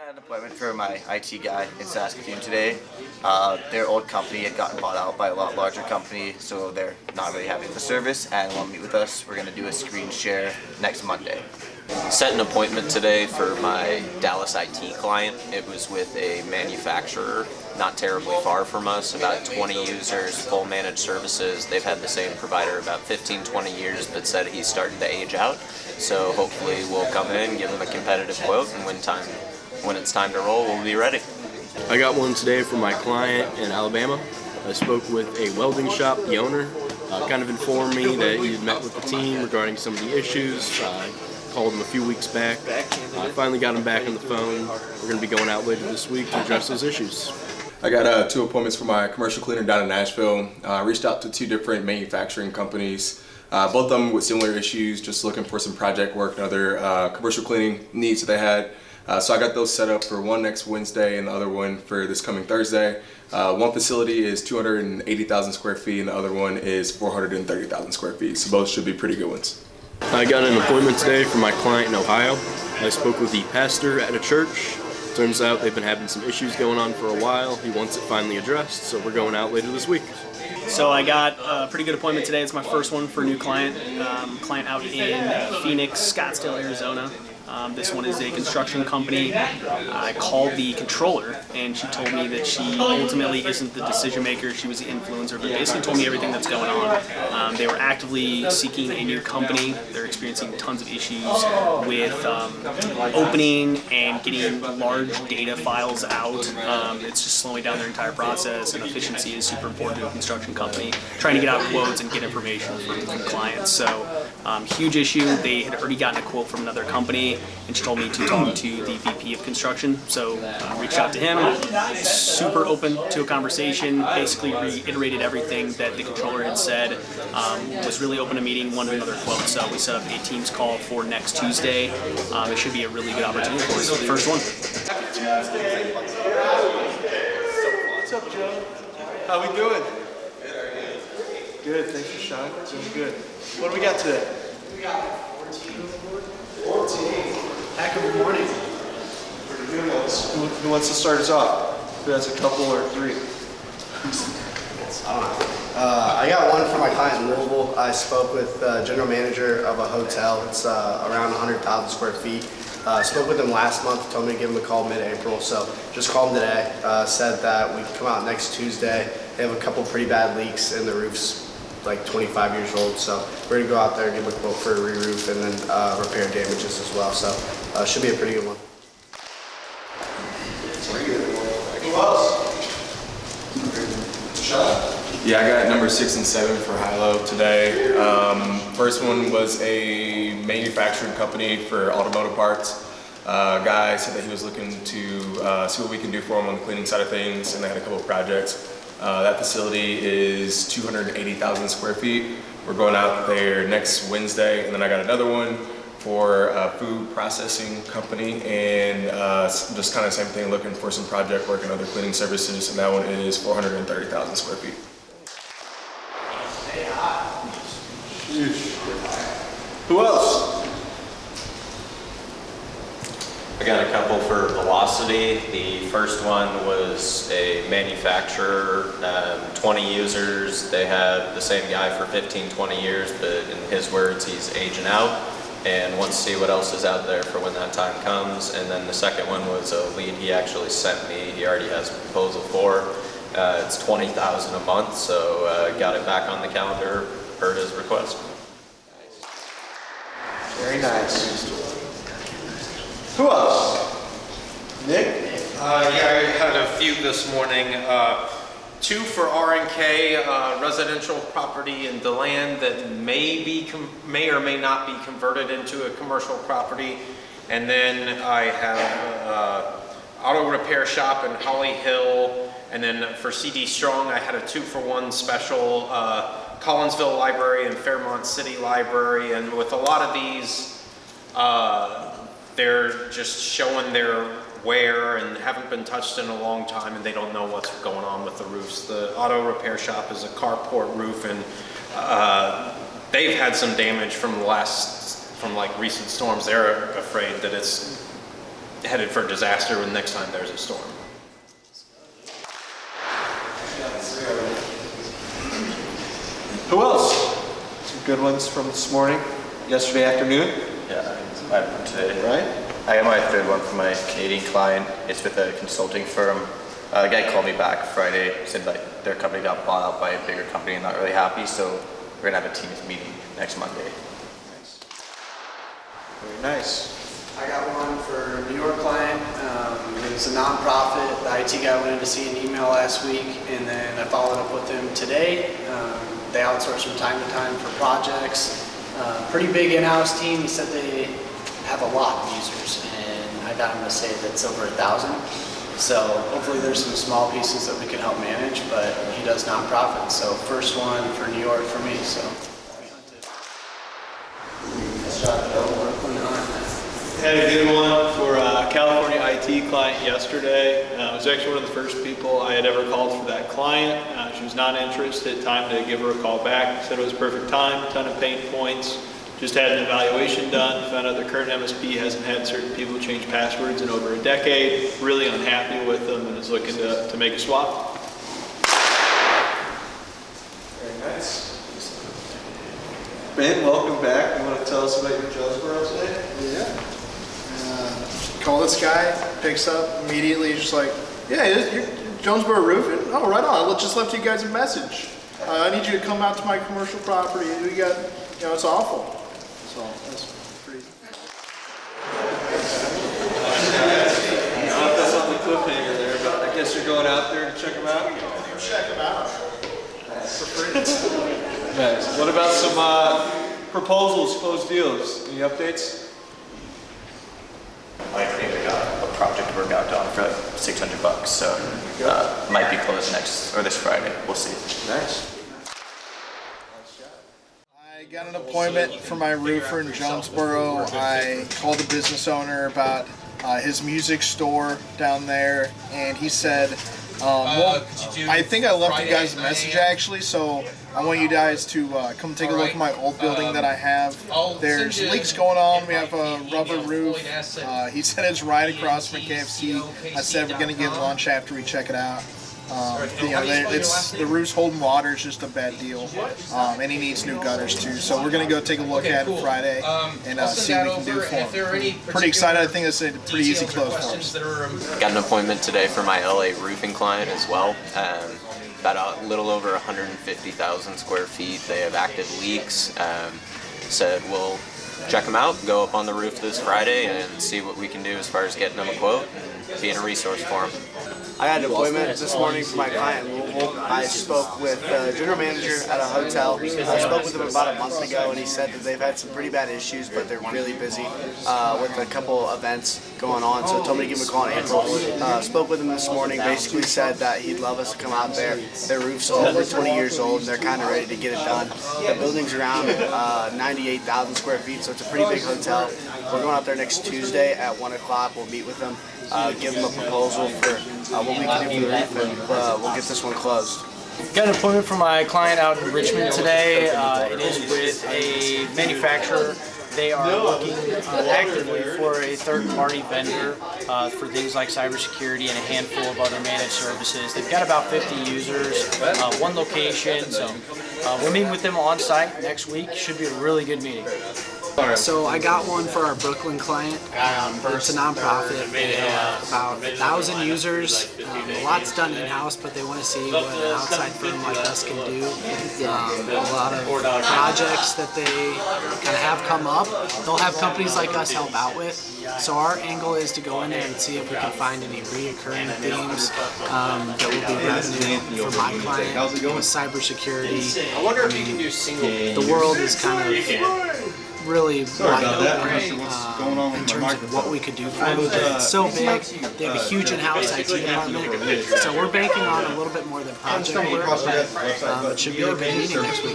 got an appointment for my IT guy in Saskatoon today. Their old company had gotten bought out by a lot larger company, so they're not really happy with the service and want to meet with us. We're going to do a screen share next Monday. Set an appointment today for my Dallas IT client. It was with a manufacturer not terribly far from us, about 20 users, full managed services. They've had the same provider about 15-20 years, but said he's starting to age out. So hopefully we'll come in, give him a competitive quote, and when it's time to roll, we'll be ready. I got one today from my client in Alabama. I spoke with a welding shop, the owner, kind of informed me that he had met with the team regarding some of the issues. Called him a few weeks back. I finally got him back on the phone. We're going to be going out later this week to address those issues. I got 2 appointments for my commercial cleaner down in Nashville. Reached out to 2 different manufacturing companies, both of them with similar issues, just looking for some project work and other commercial cleaning needs that they had. So I got those set up for one next Wednesday and the other one for this coming Thursday. One facility is 280,000 square feet and the other one is 430,000 square feet. So both should be pretty good ones. I got an appointment today for my client in Ohio. I spoke with the pastor at a church. Turns out they've been having some issues going on for a while. He wants it finally addressed, so we're going out later this week. So I got a pretty good appointment today. It's my first one for a new client, client out in Phoenix, Scottsdale, Arizona. This one is a construction company. I called the controller and she told me that she ultimately isn't the decision maker, she was the influencer, but basically told me everything that's going on. They were actively seeking a new company. They're experiencing tons of issues with opening and getting large data files out. It's just slowing down their entire process, and efficiency is super important to a construction company. Trying to get out quotes and get information from clients. So huge issue. They had already gotten a quote from another company, and she told me to talk to the VP of construction. So reached out to him, super open to a conversation, basically reiterated everything that the controller had said, was really open to meeting, wanted another quote. So we set up a Teams call for next Tuesday. It should be a really good opportunity for us for the first one. What's up, Joe? How we doing? Good, thanks for Sean. Doing good. What do we got today? We got 14. Heck of a morning. Pretty good ones. Who wants to start us off? Who has a couple or 3? I don't know. I got one for my client in Louisville. I spoke with the general manager of a hotel. It's around 100,000 square feet. Spoke with him last month, told me to give him a call mid-April, so just called him today. Said that we come out next Tuesday. They have a couple pretty bad leaks and the roof's like 25 years old, so we're gonna go out there, give him a quote for a re-roof and then repair damages as well, so should be a pretty good one. Who else? Sean? Yeah, I got number 6 and 7 for high-low today. First one was a manufacturing company for automotive parts. Guy said that he was looking to see what we can do for him on the cleaning side of things, and they had a couple of projects. That facility is 280,000 square feet. We're going out there next Wednesday, and then I got another one for a food processing company, and just kind of same thing, looking for some project work and other cleaning services, and that one is 430,000 square feet. Who else? I got a couple for Velocity. The first one was a manufacturer, 20 users. They have the same guy for 15-20 years, but in his words, he's aging out and wants to see what else is out there for when that time comes. And then the second one was a lead he actually sent me. He already has a proposal for. It's $20,000 a month, so got it back on the calendar per his request. Very nice. Who else? Nick? Yeah, I had a few this morning. 2 for R&K, residential property in DeLand that may or may not be converted into a commercial property. And then I have auto repair shop in Holly Hill. And then for CD Strong, I had a 2-for-1 special, Collinsville Library and Fairmont City Library. And with a lot of these, they're just showing their wear and haven't been touched in a long time, and they don't know what's going on with the roofs. The auto repair shop is a carport roof, and they've had some damage from like recent storms. They're afraid that it's headed for disaster when next time there's a storm. Who else? Some good ones from this morning, yesterday afternoon, Yeah, I have one today. right? I got my third one from my Canadian client. It's with a consulting firm. A guy called me back Friday, said like their company got bought out by a bigger company and not really happy, so we're gonna have a team's meeting next Monday. Very nice. I got one for a New York client. It was a nonprofit. The IT guy went in to see an email last week, and then I followed up with them today. They outsource from time to time for projects. Pretty big in-house team. He said they have a lot of users, and I got him to say that it's over 1,000. So hopefully there's some small pieces that we can help manage, but he does nonprofit. So first one for New York for me. So. Had a good one for a California IT client yesterday. It was actually one of the first people I had ever called for that client. She was not interested. Time to give her a call back. Said it was perfect time, ton of pain points. Just had an evaluation done. Found out the current MSP hasn't had certain people change passwords in over a decade. Really unhappy with them and is looking to make a swap. Very nice. Ben, welcome back. You want to tell us about your Jonesboro today? Yeah. Call this guy, picks up immediately, just like, yeah, you're Jonesboro Roofing. Oh, right on. I just left you guys a message. I need you to come out to my commercial property. We got, it's awful. So that's pretty. Left us on the cliffhanger there, but I guess you're going out there to check them out? Check them out. For free. Nice. What about some proposals, closed deals? Any updates? I think we got a project work out done for like $600, so might be closed this Friday. We'll see. Nice. I got an appointment for my roofer in Jonesboro. I called the business owner about his music store down there, and he said, I think I left you guys a message actually, so I want you guys to come take a look at my old building that I have. There's leaks going on. We have a rubber roof. He said it's right across from KFC. I said we're going to get lunch after we check it out. The roof's holding water. It's just a bad deal, and he needs new gutters too. So we're gonna go take a look at it Friday and see what we can do for him. Pretty excited. I think it's a pretty easy close for us. Got an appointment today for my LA roofing client as well. About a little over 150,000 square feet. They have active leaks. Said we'll check them out, go up on the roof this Friday and see what we can do as far as getting them a quote and being a resource for them. I had an appointment this morning for my client in Louisville. I spoke with the general manager at a hotel. I spoke with him about a month ago, and he said that they've had some pretty bad issues, but they're really busy with a couple events going on, so told me to give him a call in April. Spoke with him this morning, basically said that he'd love us to come out there. Their roof's over 20 years old, and they're kind of ready to get it done. The building's around 98,000 square feet, so it's a pretty big hotel. We're going out there next Tuesday at 1 o'clock. We'll meet with them, give them a proposal for what we can do for the roof, and we'll get this one closed. Got an appointment for my client out in Richmond today. It is with a manufacturer. They are looking actively for a third-party vendor for things like cybersecurity and a handful of other managed services. They've got about 50 users, one location, so we're meeting with them on site next week. Should be a really good meeting. So I got one for our Brooklyn client. It's a nonprofit. They have about 1,000 users. A lot's done in-house, but they want to see what an outside firm like us can do. A lot of projects that they kind of have come up, they'll have companies like us help out with. So our angle is to go in there and see if we can find any reoccurring themes that will be revenue for my client with cybersecurity. I wonder if you can do single. The world is kind of really wide open in terms of what we could do for them. It's so big. They have a huge in-house IT department. So we're banking on a little bit more than project work, but it should be a good meeting next week.